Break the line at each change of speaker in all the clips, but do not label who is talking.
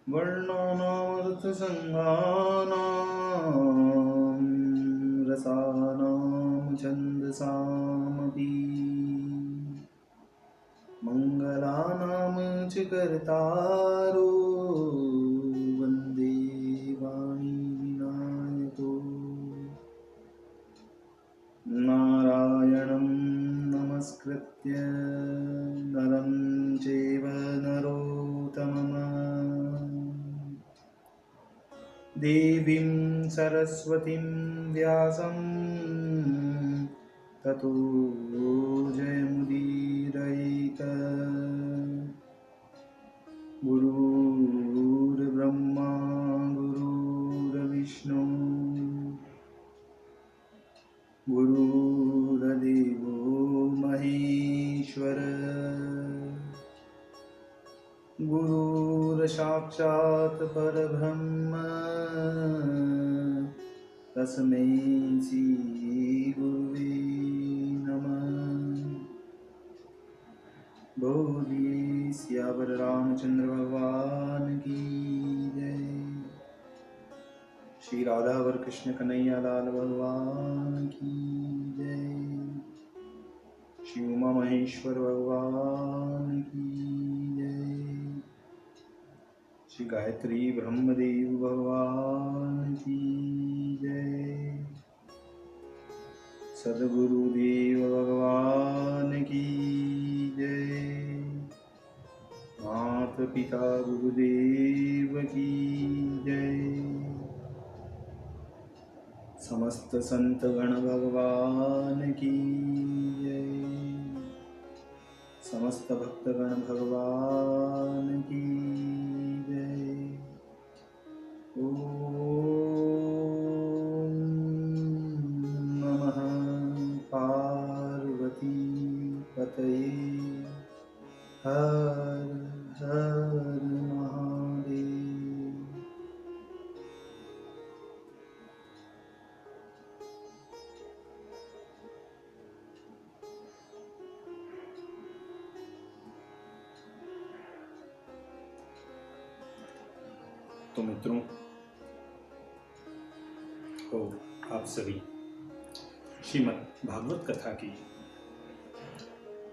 वर्णानामर्थसङ्घानां रसानां छन्दसामपि मङ्गलानां च कर्तारो वन्दे वाणीविनायको नारायणं नमस्कृत्य नरं चैव नरोत्तमम् देवीं सरस्वतीं व्यासं ततो जयमुदीरयेत् गुरुर्ब्रह्मा गुरुर्विष्णु गुरुर्देवो महेश्वर गुरुर्साक्षात् परब्रह्म तस्मै श्री गुरुवे नमः। बोलिए सियावर रामचंद्र भगवान की जय। श्री राधा वर कृष्ण कन्हैया लाल भगवान की जय। श्री उमा महेश्वर भगवान की जय। श्री गायत्री ब्रह्मदेव भगवान की जय। सद्गुरुदेव भगवान की जय। माता पिता गुरुदेव की जय। समस्त संत गण भगवान की जय। समस्त भक्तगण भगवान की जय। ओम नमः पार्वती पतये हर हर महादेव। तो मित्रों को आप सभी श्रीमद् भागवत कथा की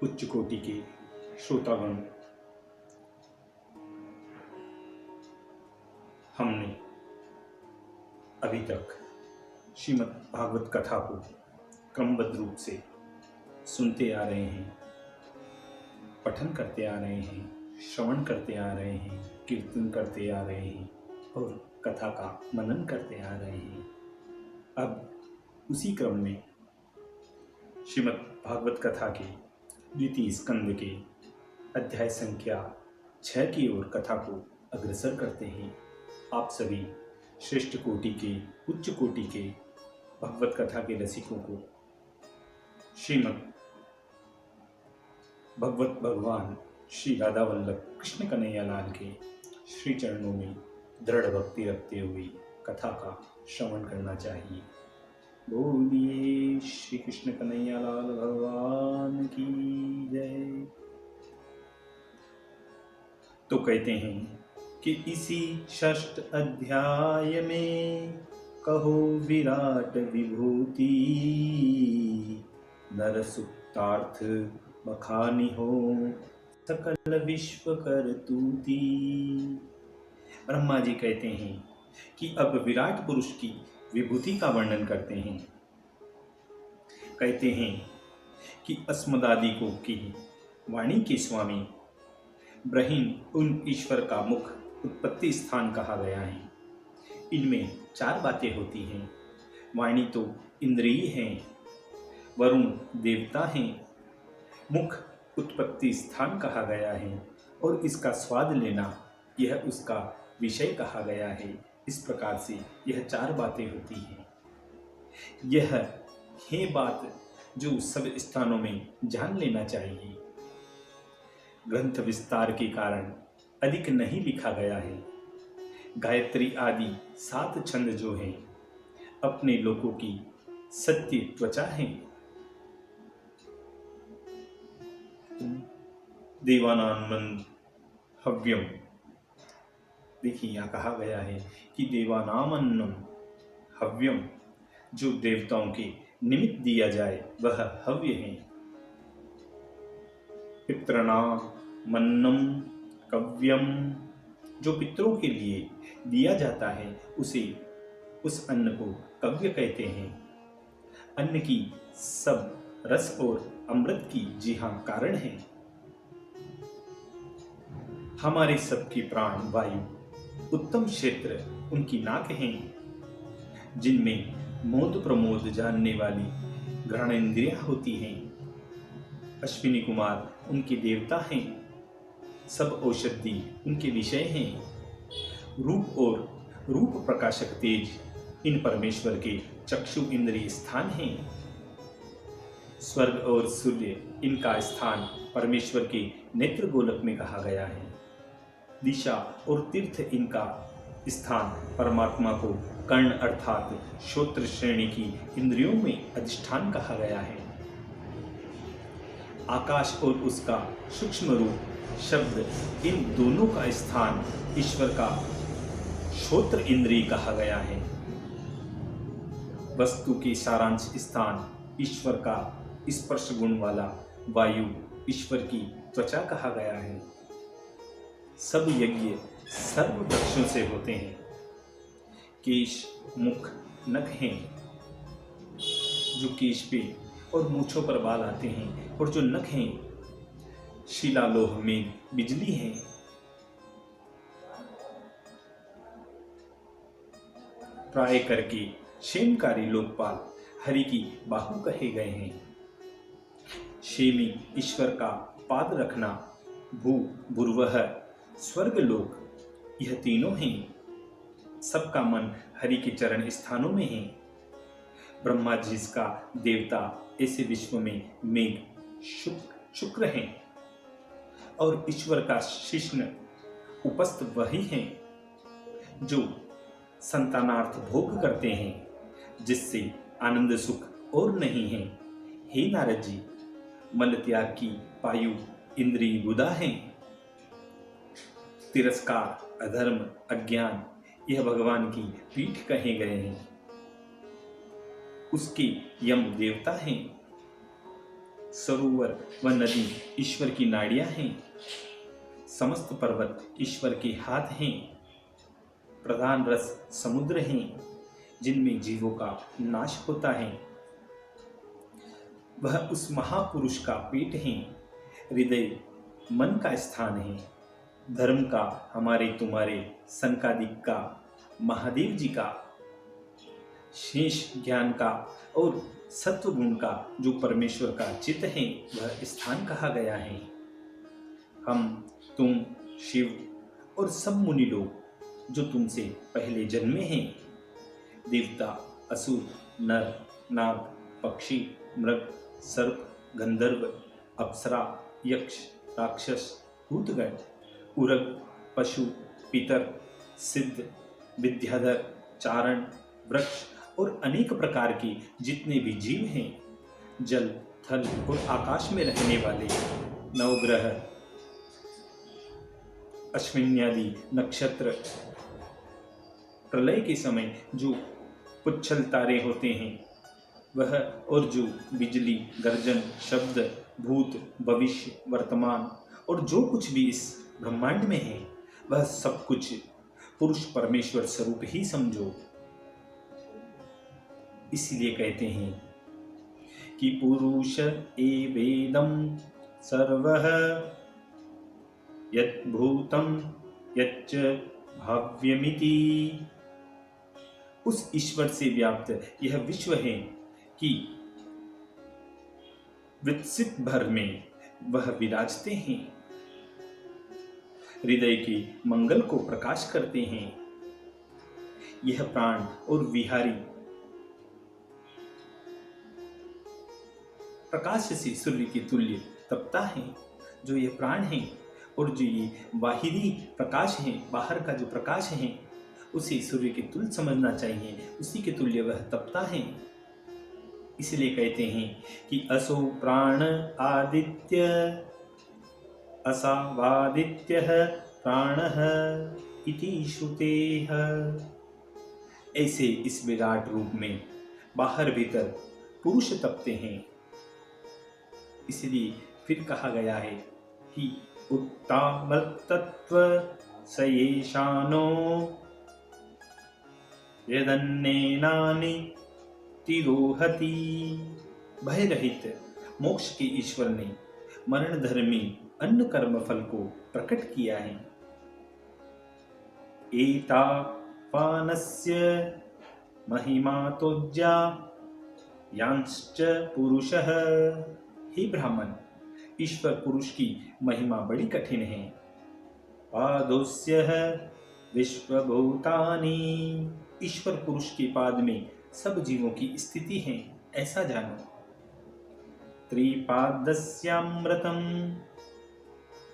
उच्च कोटि के श्रोतागण, हमने अभी तक श्रीमद् भागवत कथा को क्रमबद्ध रूप से सुनते आ रहे हैं, पठन करते आ रहे हैं, श्रवण करते आ रहे हैं, कीर्तन करते आ रहे हैं और कथा का मनन करते आ रहे हैं। अब उसी क्रम में श्रीमद् भागवत कथा के द्वितीय स्कंद के अध्याय संख्या 6 की ओर कथा को अग्रसर करते हैं। आप सभी श्रेष्ठ कोटि के, उच्च कोटि के भगवत कथा के रसिकों को श्रीमद् भगवत भगवान श्री राधा वल्लभ कृष्ण कन्हैया लाल के श्री चरणों में दृढ़ भक्ति रखते हुए कथा का श्रवण करना चाहिए। बोलिए श्री कृष्ण कन्हैया लाल भगवान की जय। तो कहते हैं कि इसी षष्ठ अध्याय में कहो विराट विभूति, नर सुक्तार्थ बखानी हो सकल विश्व कर तूती। ब्रह्मा जी कहते हैं कि अब विराट पुरुष की विभूति का वर्णन करते हैं। कहते हैं कि अस्मदादि को की वाणी के स्वामी ब्रहीन उन ईश्वर का मुख उत्पत्ति स्थान कहा गया है। इनमें 4 बातें होती हैं। वाणी तो इंद्रिय हैं, वरुण देवता हैं, मुख उत्पत्ति स्थान कहा गया है और इसका स्वाद लेना यह उसका विषय कहा गया है। इस प्रकार से यह 4 बातें होती हैं। यह है बात जो सब स्थानों में जान लेना चाहिए। ग्रंथ विस्तार के कारण अधिक नहीं लिखा गया है। गायत्री आदि 7 छंद जो हैं अपने लोगों की सत्य त्वचा हैं। देवानां हव्यम देखिए यहाँ कहा गया है कि देवानामन्नम हव्यम, जो देवताओं के निमित्त दिया जाए वह हव्य है। पितृणाम मन्नम कव्यम, जो पितरों के लिए दिया जाता है उस अन्न को कव्य कहते हैं। अन्न की सब रस और अमृत की जी हाँ कारण है। हमारे सबके प्राण वायु उत्तम क्षेत्र उनकी नाक हैं, जिनमें मोद प्रमोद जानने वाली घ्राणेन्द्रियां होती हैं। अश्विनी कुमार उनके देवता हैं, सब औषधि उनके विषय हैं। रूप और रूप प्रकाशक तेज इन परमेश्वर के चक्षु इंद्रिय स्थान हैं। स्वर्ग और सूर्य इनका स्थान परमेश्वर के नेत्र गोलक में कहा गया है। दिशा और तीर्थ इनका स्थान परमात्मा को कर्ण अर्थात श्रोत्र श्रेणी की इंद्रियों में अधिष्ठान कहा गया है। आकाश और उसका सूक्ष्म रूप शब्द इन दोनों का स्थान ईश्वर का श्रोत्र इंद्रिय कहा गया है। वस्तु के सारांश स्थान ईश्वर का स्पर्श गुण वाला वायु ईश्वर की त्वचा कहा गया है। सब यज्ञ सर्व वृक्षों से होते हैं। केश मुख नख हैं, जो केश पे और मूछों पर बाल आते हैं, और जो नख हैं शिलालोह में बिजली है। प्राय करके क्षेमकारी लोकपाल हरि की बाहु कहे गए हैं। क्षेमी ईश्वर का पाद रखना, भू भूर्वह स्वर्ग लोक, यह तीनों हैं। सबका मन हरि के चरण स्थानों में है। ब्रह्मा जिसका देवता ऐसे विश्व में मेघ शुक्र हैं, और ईश्वर का शिष्ण उपस्थ वही हैं जो संतानार्थ भोग करते हैं, जिससे आनंद सुख और नहीं है। हे नारद जी, मल त्याग की पायु इंद्रिय गुदा हैं। तिरस्कार अधर्म अज्ञान यह भगवान की पीठ कहे गए हैं। उसके यम देवता हैं। सरोवर व नदी ईश्वर की नाड़ियां हैं। समस्त पर्वत ईश्वर के हाथ हैं। प्रधान रस समुद्र हैं, जिनमें जीवों का नाश होता है। वह उस महापुरुष का पेट है। हृदय मन का स्थान है। धर्म का हमारे तुम्हारे संकादिक का, महादेव जी का, शेष ज्ञान का और सत्व गुण का जो परमेश्वर का चित्त है वह स्थान कहा गया है। हम तुम शिव और सब मुनि लोग जो तुमसे पहले जन्मे हैं, देवता असुर नर नाग पक्षी मृग सर्प गंधर्व अप्सरा यक्ष राक्षस भूतगण उरग पशु पितर सिद्ध विद्याधर चारण वृक्ष और अनेक प्रकार के जितने भी जीव हैं, जल थल और आकाश में रहने वाले नवग्रह अश्विन्यादि नक्षत्र, प्रलय के समय जो पुच्छल तारे होते हैं वह, और जो बिजली गर्जन शब्द भूत भविष्य वर्तमान और जो कुछ भी इस ब्रह्मांड में है, वह सब कुछ पुरुष परमेश्वर स्वरूप ही समझो। इसलिए कहते हैं कि पुरुष एवेदं सर्वः यत् भूतं यच्च भाव्यमिति। उस ईश्वर से व्याप्त यह विश्व है कि विकसित भर में वह विराजते हैं, हृदय के मंगल को प्रकाश करते हैं। यह प्राण और विहारी प्रकाश से सूर्य के तुल्य तपता है। जो ये प्राण है और जो ये बाहरी प्रकाश है, बाहर का जो प्रकाश है, उसे सूर्य के तुल्य समझना चाहिए, उसी के तुल्य वह तपता है। इसलिए कहते हैं कि असो प्राण आदित्य असावादित्य प्राणः इति श्रुतेः। ऐसे इस विराट रूप में बाहर भीतर पुरुष तपते हैं। इसलिए फिर कहा गया है कि उत्तामृतत्व स येषानो यदन्नेनानि तिरोहति। भय रहित मोक्ष के ईश्वर ने मरण धर्मी अन्न कर्म फल को प्रकट किया है। एता पानस्य महिमा तोज्या यांश्च पुरुषः। हे ब्राह्मण, ईश्वर पुरुष की महिमा बड़ी कठिन है। पादोस्यः विश्वभूतानि। ईश्वर पुरुष के पाद में सब जीवों की स्थिति है, ऐसा जानो। त्रिपादस्यामृतम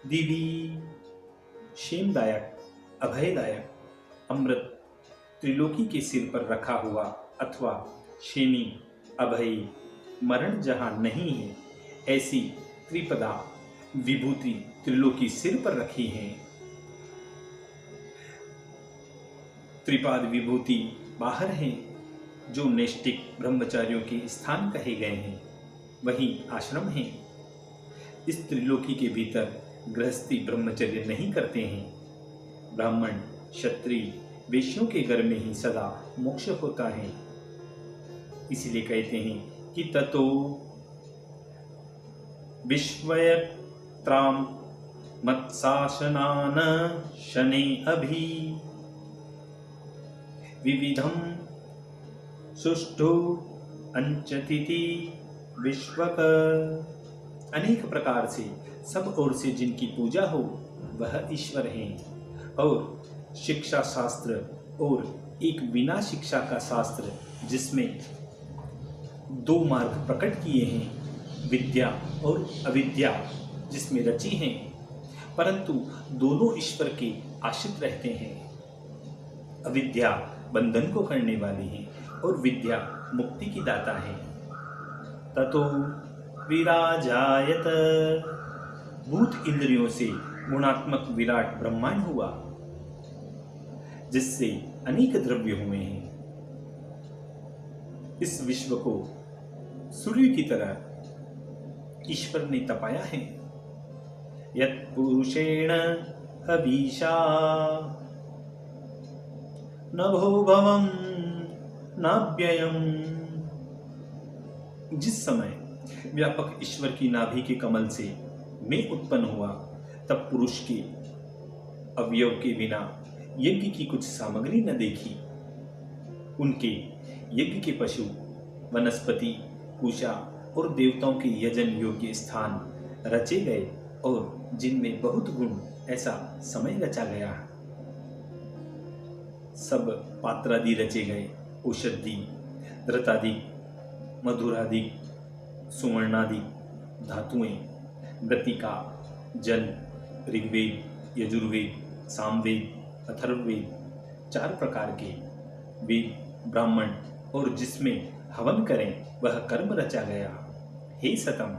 दिवी। क्षेमदायक अभयदायक अमृत त्रिलोकी के सिर पर रखा हुआ अथवा क्षेमी अभयी मरण जहां नहीं है, ऐसी त्रिपदा विभूति त्रिलोकी सिर पर रखी है। त्रिपाद विभूति बाहर हैं, जो नैष्टिक ब्रह्मचारियों के स्थान कहे गए हैं, वही आश्रम है। इस त्रिलोकी के भीतर गृहस्थी ब्रह्मचर्य नहीं करते हैं। ब्राह्मण क्षत्रिय वैश्यों के घर में ही सदा मोक्ष होता है। इसलिए कहते हैं कि ततो विश्वयत्राम मत्शासनान शने अभि विविधम सुष्ठु अंचतिति विश्वक। अनेक प्रकार से सब ओर से जिनकी पूजा हो वह ईश्वर है। और शिक्षा शास्त्र और एक बिना शिक्षा का शास्त्र, जिसमें दो मार्ग प्रकट किए हैं, विद्या और अविद्या, जिसमें रची हैं, परंतु दोनों ईश्वर के आश्रित रहते हैं। अविद्या बंधन को करने वाली है और विद्या मुक्ति की दाता है। ततो विराजायत। भूत इंद्रियों से गुणात्मक विराट ब्रह्मांड हुआ, जिससे अनेक द्रव्य हुए हैं। इस विश्व को सूर्य की तरह ईश्वर ने तपाया है। यत् पुरुषेण हवीशा नभो भवम नाव्ययम्। जिस समय व्यापक ईश्वर की नाभि के कमल से मैं उत्पन्न हुआ, तब पुरुष के अवयव के बिना यज्ञ की कुछ सामग्री न देखी। उनके यज्ञ के पशु, वनस्पति, पूषा और देवताओं के यजन योग्य स्थान रचे गए और जिनमें बहुत गुण, ऐसा समय रचा गया। सब पात्रादि रचे गए, औषधि, धृतादि, मधुरादि, सुवर्णादि धातुएं, मृत्तिका, जल, ऋग्वेद, यजुर्वेद, सामवेद, अथर्ववेद, 4 प्रकार के वेद, ब्राह्मण और जिसमें हवन करें वह कर्म रचा गया। हे सतम,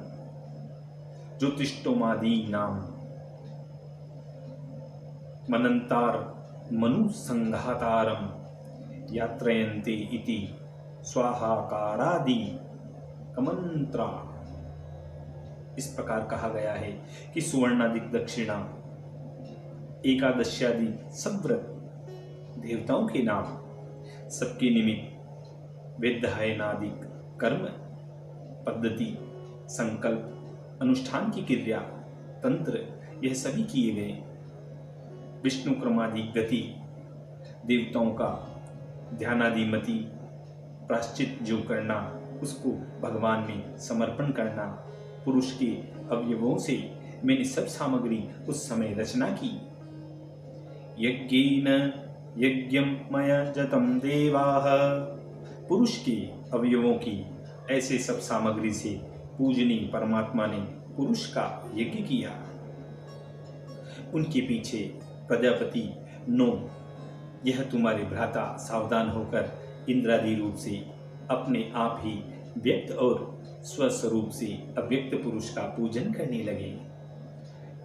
ज्योतिष्टोमादि नाम मनंतार मनु संघातारम यात्रयन्ते इति स्वाहाकारादि कमंत्रा। इस प्रकार कहा गया है कि सुवर्णादिक दक्षिणा, एकादश्यादि सब व्रत, देवताओं के नाम, सबके निमित्त वेदायनादिक कर्म, पद्धति, संकल्प, अनुष्ठान की क्रिया, तंत्र, यह सभी किए गए। विष्णु क्रमादि गति, देवताओं का ध्यानादि मति, प्राश्चित जो करना उसको भगवान में समर्पण करना, पुरुष के अवयवों से मैंने सब सामग्री उस समय रचना की। यज्ञेन यज्ञम मया जतम देवाः। पुरुष के अवयवों की ऐसे सब सामग्री से पूजनीय परमात्मा ने पुरुष का यज्ञ किया। उनके पीछे प्रजापति नो, यह तुम्हारे भ्राता सावधान होकर इंद्रादि रूप से अपने आप ही व्यक्त और स्वस्वरूप से अव्यक्त पुरुष का पूजन करने लगे।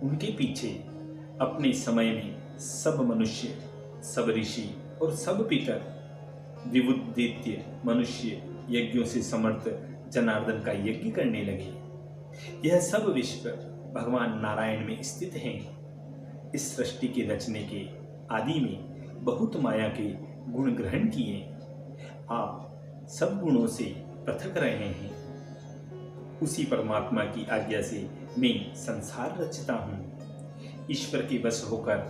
उनके पीछे अपने समय में सब मनुष्य सब ऋषि और सब पितर विबुद्धित्य मनुष्य यज्ञों से समर्थ जनार्दन का यज्ञ करने लगे। यह सब विश्व भगवान नारायण में स्थित हैं। इस सृष्टि के रचने के आदि में बहुत माया के गुण ग्रहण किए। आप सब गुणों से पृथक रहे हैं। उसी परमात्मा की आज्ञा से मैं संसार रचता हूँ। ईश्वर के वश होकर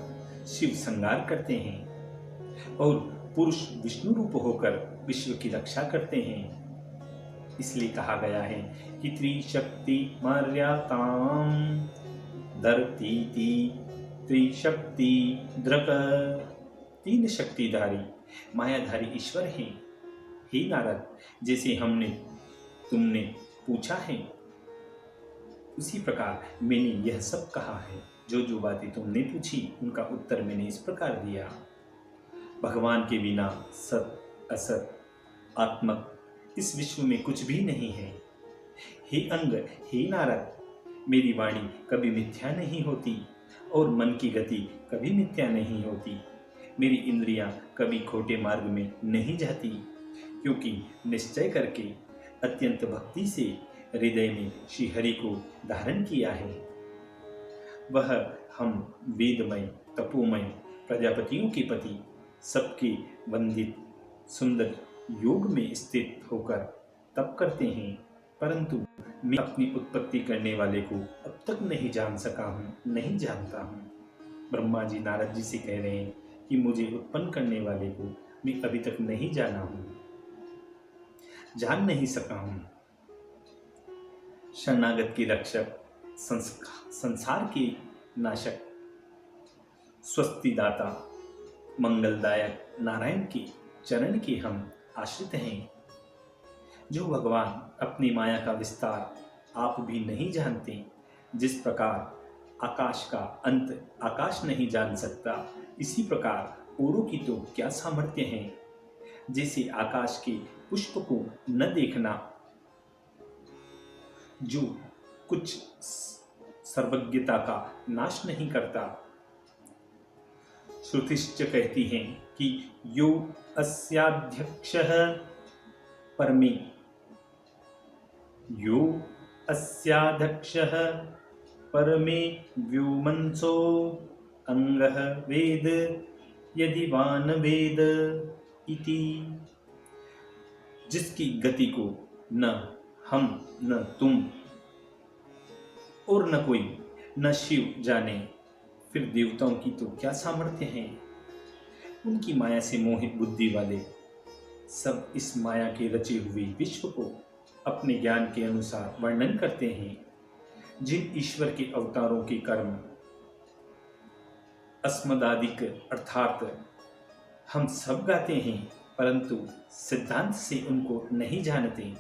शिव संहार करते हैं और पुरुष विष्णु रूप होकर विश्व की रक्षा करते हैं। इसलिए कहा गया है कि त्रिशक्ति मर्याताम धरतीति त्रिशक्ति द्रक। तीन शक्तिधारी मायाधारी ईश्वर हैं। हे नारद, जैसे तुमने पूछा है उसी प्रकार मैंने यह सब कहा है। जो जो बातें तुमने पूछी उनका उत्तर मैंने इस प्रकार दिया। भगवान के बिना सत असत आत्मक इस विश्व में कुछ भी नहीं है। हे अंग, हे नारद, मेरी वाणी कभी मिथ्या नहीं होती और मन की गति कभी मिथ्या नहीं होती। मेरी इंद्रियां कभी खोटे मार्ग में नहीं जाती, क्योंकि निश्चय करके अत्यंत भक्ति से हृदय में श्री हरि को धारण किया है। वह हम वेदमय तपोमय प्रजापतियों के पति सबके वंदित सुंदर योग में स्थित होकर तप करते हैं, परंतु मैं अपनी उत्पत्ति करने वाले को अब तक नहीं जान सका हूँ, नहीं जानता हूँ। ब्रह्मा जी नारद जी से कह रहे हैं कि मुझे उत्पन्न करने वाले को मैं अभी तक नहीं जाना हूँ, जान नहीं सका हूँ। शरणागत के रक्षक, संसार के नाशक, स्वस्तिदाता, मंगलदायक नारायण के चरण के हम आश्रित हैं। जो भगवान अपनी माया का विस्तार आप भी नहीं जानते, जिस प्रकार आकाश का अंत आकाश नहीं जान सकता, इसी प्रकार औरों की तो क्या सामर्थ्य है। जैसे आकाश के पुष्प को न देखना, जो कुछ सर्वज्ञता का नाश नहीं करता। श्रुतिश्च कहती हैं कि यो अस्याध्यक्षः परमे, यो अस्याध्यक्षः परमे व्योमंसो अंगः वेद यदि वान वेद इति। जिसकी गति को न हम न तुम और न कोई न शिव जाने, फिर देवताओं की तो क्या सामर्थ्य है। उनकी माया से मोहित बुद्धि वाले सब इस माया के रचे हुए विश्व को अपने ज्ञान के अनुसार वर्णन करते हैं। जिन ईश्वर के अवतारों के कर्म अस्मदादिक अर्थात हम सब गाते हैं, परंतु सिद्धांत से उनको नहीं जानते।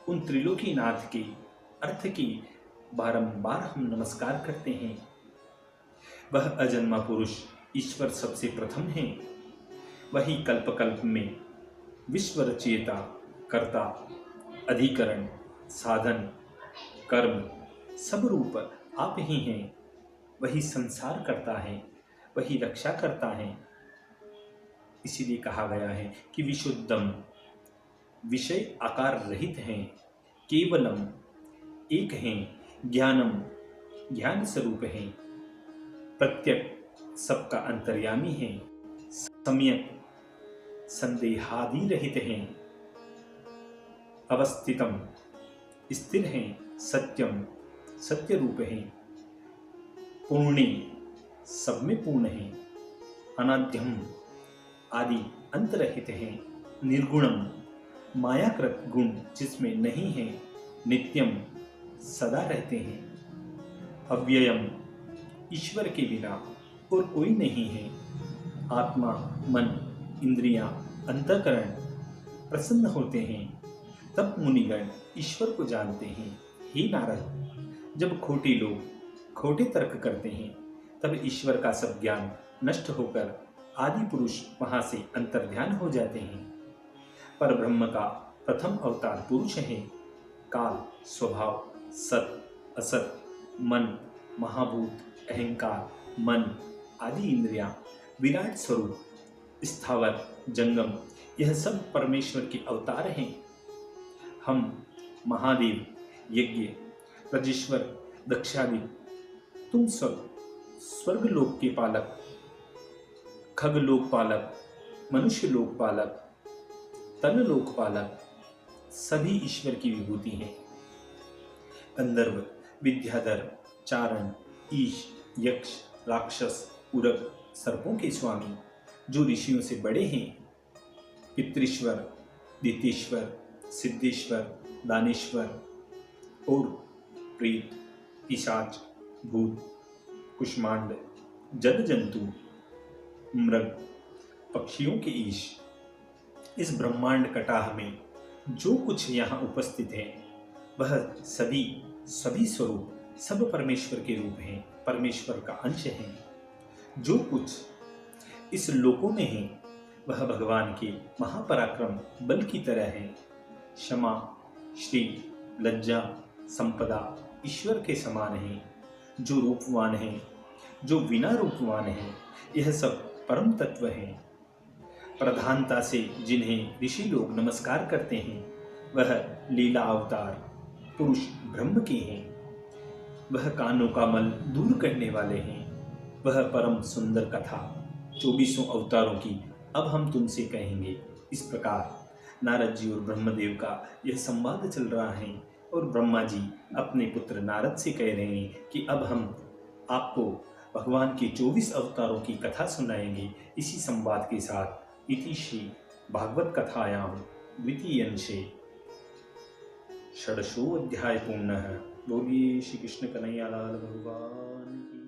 उन त्रिलोकीनाथ के अर्थ की बारंबार हम नमस्कार करते हैं। वह अजन्मा पुरुष ईश्वर सबसे प्रथम है। वही कल्प कल्प में विश्व रचयिता, कर्ता, अधिकरण, साधन, कर्म सब रूप आप ही हैं। वही संसार करता है, वही रक्षा करता है। इसीलिए कहा गया है कि विशुद्धम, विषय आकार रहित हैं, केवलम एक हैं, ज्ञानम ज्ञान स्वरूप हैं, प्रत्यक सबका अंतर्यामी है, सम्यक संदेहादि रहित हैं, अवस्थितम स्थिर हैं, सत्यम सत्य रूप हैं, पूर्णे सब में पूर्ण हैं, अनाद्यम आदि अंत रहित हैं, निर्गुणम मायाकृत गुण जिसमें नहीं है, नित्यम सदा रहते हैं, अव्ययम ईश्वर के बिना और कोई नहीं है, आत्मा मन इंद्रियां अंतःकरण प्रसन्न होते हैं, तब मुनिगण ईश्वर को जानते हैं। हे नारद, जब खोटे लोग खोटे तर्क करते हैं, तब ईश्वर का सब ज्ञान नष्ट होकर आदि पुरुष वहां से अंतर्ध्यान हो जाते हैं। पर ब्रह्म का प्रथम अवतार पुरुष है। काल, स्वभाव, सत असत, मन, महाभूत, अहंकार, मन आदि इंद्रियां विराट स्वरूप स्थावर जंगम, यह सब परमेश्वर के अवतार हैं। हम महादेव, यज्ञ, रजेश्वर, दक्षादि, तुम सब स्वर्ग लोक के पालक, खग लोक पालक, मनुष्य लोक पालक, तन लोक पालक, सभी ईश्वर की विभूति हैं। गंधर्व, विद्याधर, चारण, ईश, यक्ष, राक्षस, उरग, सर्पों के स्वामी, जो ऋषियों से बड़े हैं, पितृश्वर, दितेश्वर, सिद्धेश्वर, दानेश्वर और प्रेत, पिशाच, भूत, कुष्मांड, जल जंतु, मृग, पक्षियों के ईश। इस ब्रह्मांड कटाह में जो कुछ यहाँ उपस्थित है वह सभी स्वरूप सब परमेश्वर के रूप हैं, परमेश्वर का अंश है। जो कुछ इस लोकों में है वह भगवान के महापराक्रम बल की तरह है। क्षमा, श्री, लज्जा, संपदा ईश्वर के समान है। जो रूपवान है, जो बिना रूपवान है, यह सब परम तत्व हैं। प्रधानता से जिन्हें ऋषि लोग नमस्कार करते हैं वह लीला अवतार पुरुष ब्रह्म के हैं। वह कानों का मल दूर करने वाले हैं। वह परम सुंदर कथा 24 अवतारों की अब हम तुमसे कहेंगे। इस प्रकार नारद जी और ब्रह्मदेव का यह संवाद चल रहा है और ब्रह्मा जी अपने पुत्र नारद से कह रहे हैं कि अब हम आपको भगवान के 24 अवतारों की कथा सुनाएंगे। इसी संवाद के साथ इति श्री भागवत कथायां द्वितीय अंशे षोडशोऽध्याय पूर्णः। बोलिए श्री कृष्ण कन्हैया लाल भगवान की।